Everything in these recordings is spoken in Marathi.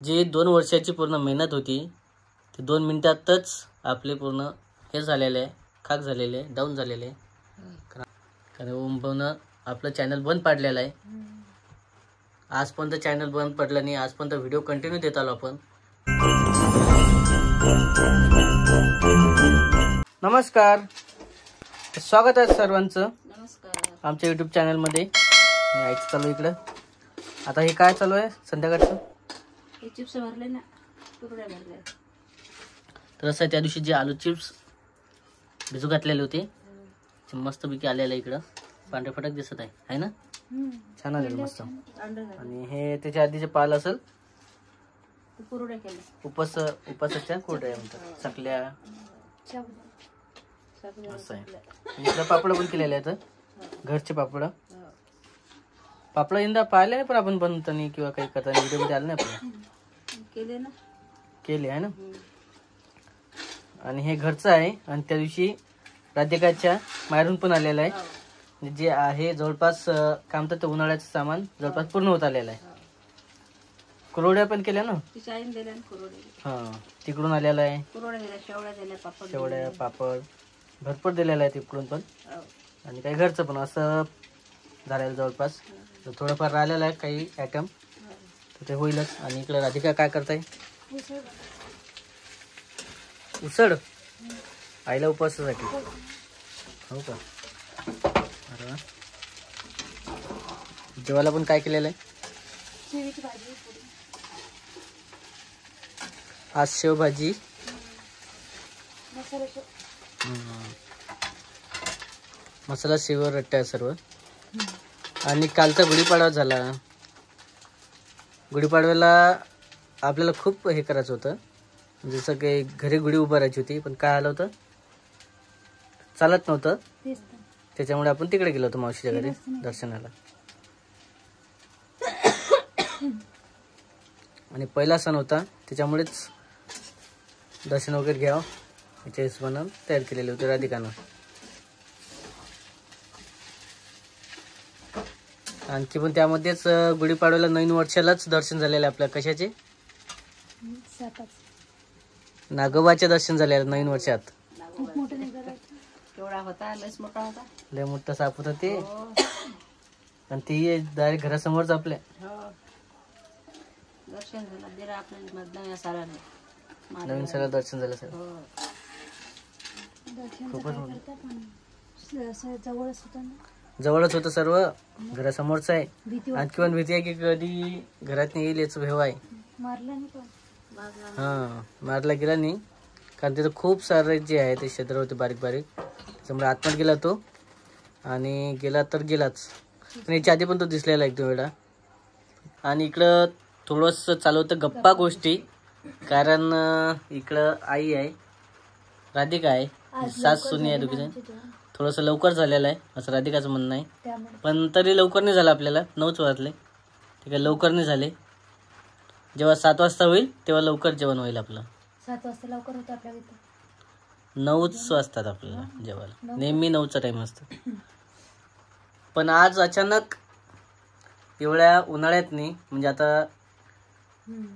जे 2 वर्षाची पूर्ण मेहनत होती ते 2 मिनिटातच आपले पूर्ण हे झालेले आहे, खाक झालेले, डाऊन झालेले. कारण ओमभाऊनं आपलं चॅनल बंद पाडलेलं आहे. आजपर्यंत चॅनल बंद पडलं नाही, आजपर्यंत व्हिडिओ कंटिन्यू देत आलो आपण. नमस्कार, स्वागत आहे सर्वांचं आमच्या यूट्यूब चॅनलमध्ये. मी आईचं चालू इकडं. आता हे काय चालू आहे संध्याकाळचं? हे चिप्स भरले ना, कुरड्या भरल्या. तर असं त्या दिवशी जे आलू चिप्स भिजू घातलेले होते ते मस्तपैकी आलेलं आहे इकडं. पांढरे फटक दिसत आहे ना, छान आलेलं मस्त. आणि हे त्याच्या आधी जे पाल असेल कुरड्या केल्या, उपासाच्या कुरड्या म्हणतात, चकल्या असं आहे. इकडं पापड पण केलेले आहेत, घरचे पापड. पापड यंदा पाहिले नाही पण आपण बनवताना किंवा काही करताना व्हिडिओ मध्ये आलं नाही आपण केले आहे ना. आणि हे घरचं आहे. आणि त्या दिवशी राधिकाच्या माहेरून पण आलेलं आहे. जे आहे जवळपास काय म्हणतात ते उन्हाळ्याचं सामान जवळपास पूर्ण होत आलेलं आहे. कुरवड्या पण केल्या ना, हा तिकडून आलेला आहे. शेवड्या पापड भरपूर दिलेला आहे तिकडून पण. आणि काही घरचं पण असं झालेलं जवळपास. थोडंफार राहिलेलं आहे काही आयटम, तर ते होईलच. आणि इकडे राधिका काय करताय? उसळ आईला उपवासासाठी. हो का? अरे जेवायला पण काय केलेलं आहे आज? शेवभाजी, मसाला शेव रट्टा आहे सर्व. आणि कालचा गुढीपाडवा झाला. गुढीपाडव्याला आपल्याला खूप हे करायचं होतं, जसं काही घरी गुढी उभारायची होती, पण काय आलं होतं चालत नव्हतं. त्याच्यामुळे आपण तिकडे गेलो होतो मावशीच्या घरी दर्शनाला. आणि पहिला सण होता त्याच्यामुळेच दर्शन वगैरे घ्यावं याच्या हिशोबानं तयार केलेले होते राधिकानं. आणखी पण त्यामध्येच गुढीपाडव्याला नवीन वर्षालाच दर्शन झालेलं आहे आपल्या. कशाचे? नागोबाचे दर्शन झालेलं नवीन वर्षात. लय मोठा साप होता ते. आणि ते डायरेक्ट घरासमोरच आपल्या दर्शन झालं. नवीन साला दर्शन झालं सर. खूपच जवळच होतं सर्व, घरासमोरच आहे. आणखी पण भीती आहे की कधी घरात नाही येईल याच भेव आहे. हा मारला गेला नाही, कारण तिथं खूप सारे जे आहे ते क्षेत्र होते बारीक बारीक. त्याच्यामुळे आतमध्ये गेला तो, आणि गेला तर गेलाच. पण याच्या आधी पण तो दिसलेला एक 2 वेळा. आणि इकडं थोडंसं चालू होतं गप्पा गोष्टी, कारण इकडं आई आहे, राधिका आहे, सास सुनी आहे, दोघीजण. थोडंसं लवकर झालेलं आहे असं राधिकाचं म्हणणं आहे. पण तरी लवकर नाही झालं आपल्याला. 9च वाजले, ठीक आहे, लवकर नाही झाले. जेव्हा 7 वाजता होईल तेव्हा लवकर जेवण होईल आपलं. 7 वाजता लवकर होतं आपल्या. 9च वाजतात आपल्याला जेवायला, नेहमी 9चा टाइम असतो. पण आज अचानक एवढ्या उन्हाळ्यात नाही, म्हणजे आता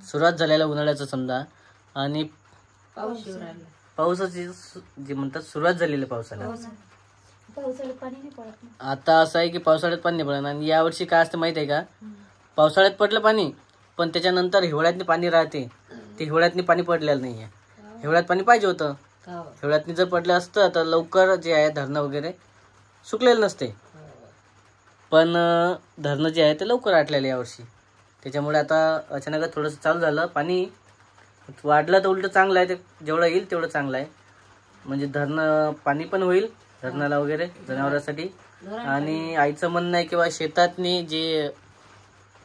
सुरुवात झालेल्या उन्हाळ्याचं समजा, आणि पावसाची जे म्हणतात सुरुवात झालेली पावसाला. आता असं आहे की पावसाळ्यात पाणी नाही पडणार. आणि यावर्षी काय असतं माहित आहे का, पावसाळ्यात पडलं पाणी, पण त्याच्यानंतर हिवाळ्यातनी पाणी राहते. ते हिवाळ्यातनी पाणी पडलेलं नाहीये. हिवाळ्यात पाणी पाहिजे होतं. हिवाळ्यातनी जर पडलं असतं तर लवकर जे आहे धरणं वगैरे सुकलेलं नसते. पण धरणं जे आहे ते लवकर आटलेलं यावर्षी. त्याच्यामुळे आता अचानक थोडंसं चालू झालं. पाणी वाढलं तर उलट चांगलं आहे, ते जेवढं येईल तेवढं चांगलं आहे. म्हणजे धरणं पाणी पण होईल धरणाला वगैरे जनावरांसाठी. आणि आईचं म्हणणं आहे किंवा शेतातनी जे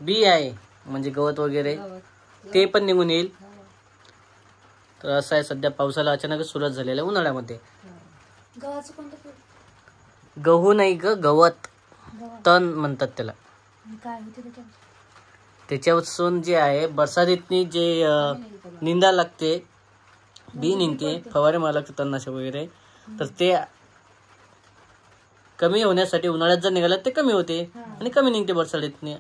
बी आहे म्हणजे गवत वगैरे ते पण निघून येईल. तर असं आहे सध्या पावसाला अचानकच सुरुवात झालेल्या उन्हाळ्यामध्ये. गहू नाही ग, गवत, तण म्हणतात त्याला. त्याच्यापासून जे आहे बरसातीतनी जे निंदा लागते, बी निघते, फवारे मारा लागते तणनाशक वगैरे, तर ते कमी होण्यासाठी उन्हाळ्यात जर निघालं ते कमी होते आणि कमी निघते बरसाळ्यातनी.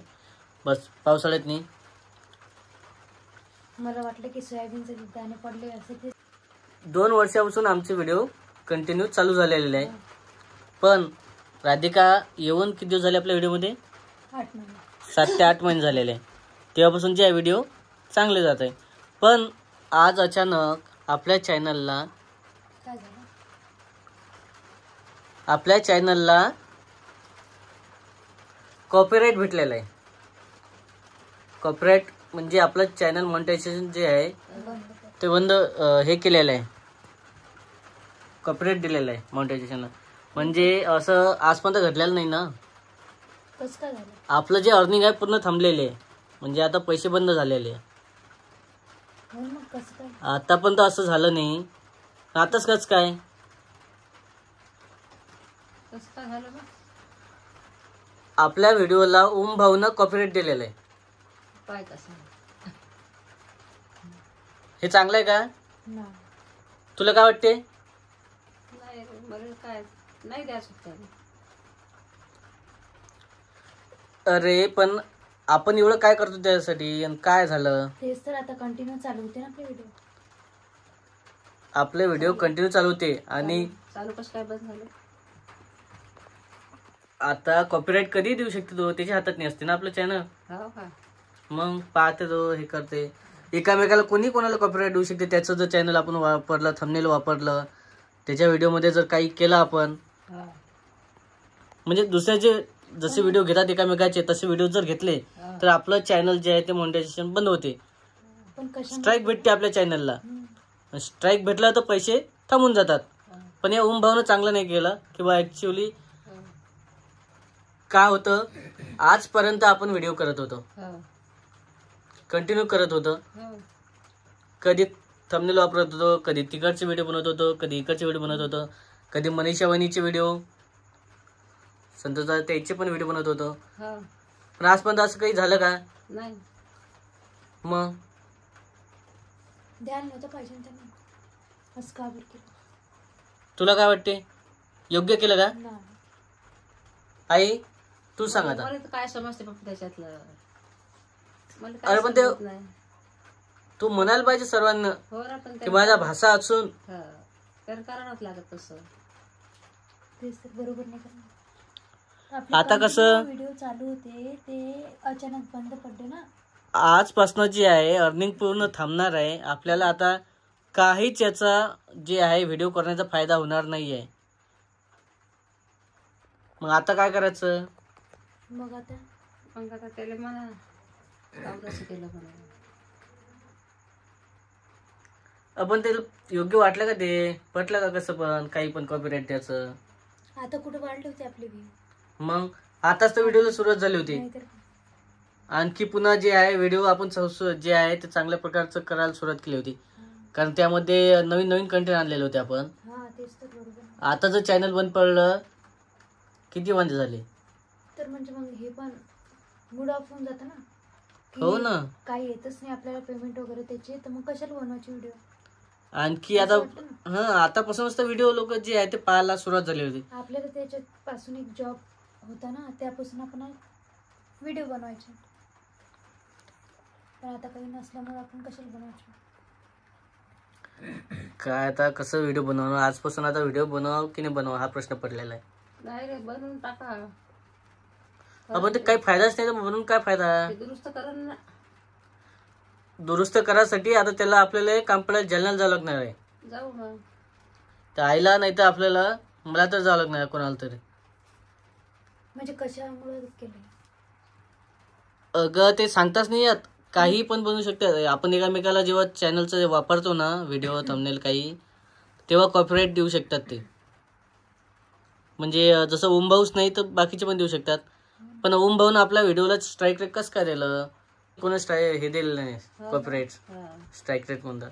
बस पावसाळ्यातनी मला वाटलं की सोयाबीनचे दाणे पडले असे ते 2 वर्षापासून आमचे व्हिडिओ कंटिन्यू चालू झालेले आहे. पण राधिका येऊन किती दिवस झाले आपल्या व्हिडिओमध्ये? 8 महिने 7 ते 8 महिने झालेले आहे. तेव्हापासूनचे हे व्हिडिओ चांगले जात आहे. पण आज अचानक आपल्या चॅनलला काय झालं? कॉपीराईट भेटलेला आहे. कॉपीराईट म्हणजे आपलं चॅनल मॉनिटायझेशन जे आहे ते बंद हे केलेलं आहे. कॉपीराईट दिलेलं आहे मॉनिटायझेशनला. म्हणजे असं आजपर्यंत घडलेलं नाही ना. कसं काय झालं? आपलं जे अर्निंग आहे पूर्ण थांबलेले आहे. म्हणजे आता पैसे बंद झालेले आहे. हो मग कसं काय? आता पण तर असं झालं नाही. आताच कसं काय? कसं काय झालं बा? आपल्या व्हिडिओला ओम भाऊनं कॉपीराईट दिलेलं आहे. काय कसं? हे चांगलं आहे का? नाही तुला काय वाटते? नाही मला काय नाही द्यायचं होतं. अरे पण आपण एवढं काय करतो त्यासाठी आणि काय झालं? तेच तर आता कंटिन्यू चालू होते ना आपले व्हिडिओ कंटिन्यू चालू होते आणि चालू कसं काय बंद झालं? आता कॉपीराईट कधी देऊ शकते तो? त्याच्या हातात नाही असते ना आपलं चॅनल. हो का? मग पाहते तो हे करते. एकामेकाला कोणी कोणाला कॉपीराईट देऊ शकते. त्याचं जर चॅनल आपण वापरलं, थंबनेल वापरलं, त्याच्या व्हिडिओमध्ये जर काही केलं आपण, म्हणजे दुसऱ्याचे जसे व्हिडिओ घेतात एकामेकाचे तसे व्हिडिओ जर घेतले तर आपलं चॅनल जे आहे ते मॉनिटायझेशन बंद होते. पण स्ट्राईक भेटते आपल्या चॅनलला. स्ट्राईक भेटला तर पैसे थांबून जातात. पण या ओम भाऊनं चांगलं नाही केलं किंवा ऍक्च्युअली काय होतं, आजपर्यंत आपण व्हिडिओ करत होतो, कंटिन्यू करत होतो. कधी थंबनेल वापरत होतो, कधी तिकडचे व्हिडिओ बनवत होतो, कधी इकडचे व्हिडिओ बनवत होतो, कधी मनीषा वहिनीचे व्हिडिओ, संतोष त्याचे पण व्हिडिओ बनवत होतो. पण आजपर्यंत असं काही झालं का? नाही. मग द्यायला नव्हतं पाहिजे त्यांनी. असं का बरं केलं? तुला काय वाटते? योग्य केलं का? नाही. आई तू सांग आता. मला तर काय समजते पप्पा त्याच्यातलं. मला अरे काय पण ते समजत नाही. तू म्हणायला पाहिजे सर्वांना हो ना पण की माझा भाषा असून तर करावंच लागत तसं. तेच तर बरोबर नाही करणार. आता कसं व्हिडिओ चालू होते ते अचानक बंद पडले ना. आजपासून जे आहे अर्निंग पूर्ण थांबणार आहे. आपल्याला आता काहीच याचा जे आहे व्हिडिओ करण्याचा फायदा होणार नाहीये. मग आता काय करायचं? मग आता त्याला म्हणा कसं केलं म्हणा. आपण ते योग्य वाटलं का? ते पटलं का? कसं पण काही पण कॉपीराईट द्यायचं. आता कुठे वाढले होते आपले व्ह्यू? मग आताच तर व्हिडिओला सुरुवात झाली होती. आणखी पुन्हा जे आहे व्हिडिओ आपण जे आहे ते चांगल्या प्रकारचं करायला सुरुवात केली होती. कारण त्यामध्ये नवीन नवीन कंटेंट आणलेले होते आपण. आता जर चॅनल बंद पडलं किती वांदे झाले. तर म्हणजे मग हे पण मूड ऑफ होऊन जातं ना. हो ना. काही येतच नाही आपल्याला पेमेंट वगैरे त्याचे, तर मग कशाला बनवायची व्हिडिओ? आणखी आता आतापासूनच तर व्हिडिओ लोक जे आहे ते पाहायला सुरुवात झाली होती. आपल्याला त्याच्यापासून एक जॉब होता ना, त्यापासून आपण व्हिडिओ बनवायचे. पण आता काही नसल्यामुळे आपण कशाला बनवायचं? काय आता कसं व्हिडिओ बनवणार? आजपासून आता व्हिडिओ बनवावं की नाही बनवा हा प्रश्न पडलेला आहे. नाही रे, बनवून टाका. आपण ते काही फायदाच नाही तर बनवून काय फायदा? दुरुस्त करा ना. दुरुस्त करायसाठी आता त्याला आपल्याला कंपनीला जालन्याला जावं लागणार आहे. जाऊ मग. तर आईला नाही तर आपल्याला मला तर जावं लागणार कोणाला तरी. म्हणजे कशामुळे केलं? अगं ते सांगताच नाही येत. काही पण बनवू शकतात. आपण एकामेकाला जेव्हा चॅनलचं वापरतो ना व्हिडिओ थंबनेल काही, तेव्हा कॉपीराईट देऊ शकतात ते. म्हणजे जसं ओम भाऊच नाही तर बाकीचे पण देऊ शकतात. पण ओम भाऊन आपल्या व्हिडिओला स्ट्राईक रेट कसं काय दिलं? कोणी हे दिलेलं नाही कॉपीराईट स्ट्राईक रेट म्हणतात.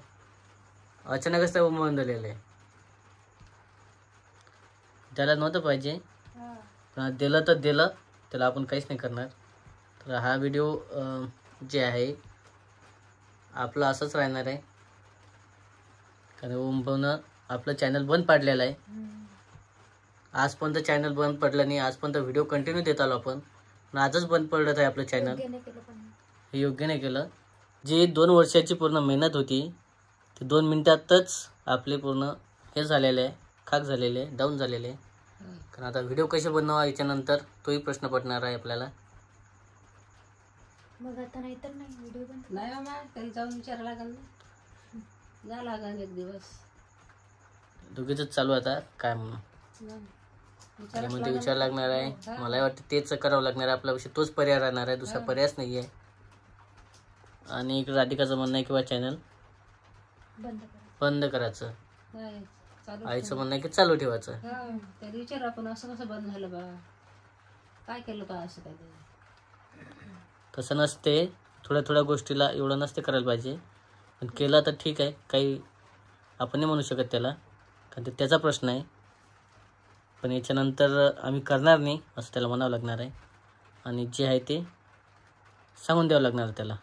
अचानकच त्या ओम भाऊन दिलेलं आहे. त्याला नव्हतं पाहिजे, दिलं तर दिलं, त्याला आपण काहीच नाही करणार. तर हा व्हिडिओ जे आहे आपलं असंच राहणार आहे. कारण ओम भाऊनं आपलं चॅनल बंद पाडलेलं आहे. आजपर्यंत चॅनल बंद पडलं नाही. आजपर्यंत व्हिडिओ कंटिन्यू देत आलो आपण. आजच बंद पडलं आहे आपलं चॅनल. हे योग्य नाही केलं. जी 2 वर्षाची पूर्ण मेहनत होती ती 2 मिनिटातच आपले पूर्ण हे झालेले आहे, खाक झालेले आहे, डाऊन झालेले आहे. कारण आता व्हिडिओ कसे बनवा याच्यानंतर तोही प्रश्न पडणार आहे आपल्याला. मग आता नाही तर नाही व्हिडिओ बंद. नाही मामा तरी जाऊन विचारा लागेल ना, जा लागेल एक दिवस. दोघीच चालू आता काय म्हणून आणि मग ते विचार लागणार आहे. मलाही वाटतं तेच करावं लागणार आहे आपल्याविषयी, तोच पर्याय राहणार आहे, दुसरा पर्यायच नाही आहे. आणि इकडे राधिकाचं म्हणणं आहे किंवा चॅनल बंद करायचं, नाही, चालू आईचं म्हणणं आहे की चालू ठेवायचं. हा तरी विचार आपण असं कसं बंद झालं बा, काय केलं का असं काय ते. तसं नसते, थोड्या थोड्या गोष्टीला एवढं नसते करायला पाहिजे. पण केलं तर ठीक आहे, काही आपण नाही म्हणू शकत त्याला, कारण ते त्याचा प्रश्न आहे. पण याच्यानंतर आम्ही करणार नाही असं त्याला म्हणावं लागणार आहे आणि जे आहे ते सांगून द्यावं लागणार आहे त्याला.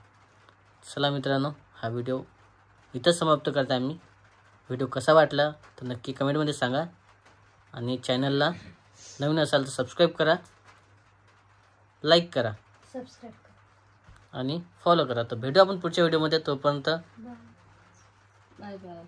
चला मित्रांनो, हा व्हिडिओ इथंच समाप्त करता आम्ही. व्हिडिओ कसा वाटला तर नक्की कमेंटमध्ये सांगा आणि चॅनलला नवीन असाल तर सबस्क्राईब करा, लाईक करा सबस्क्राईब करा आणि फॉलो करा. तर भेटू आपण पुढच्या व्हिडिओमध्ये. तोपर्यंत बाय बाय.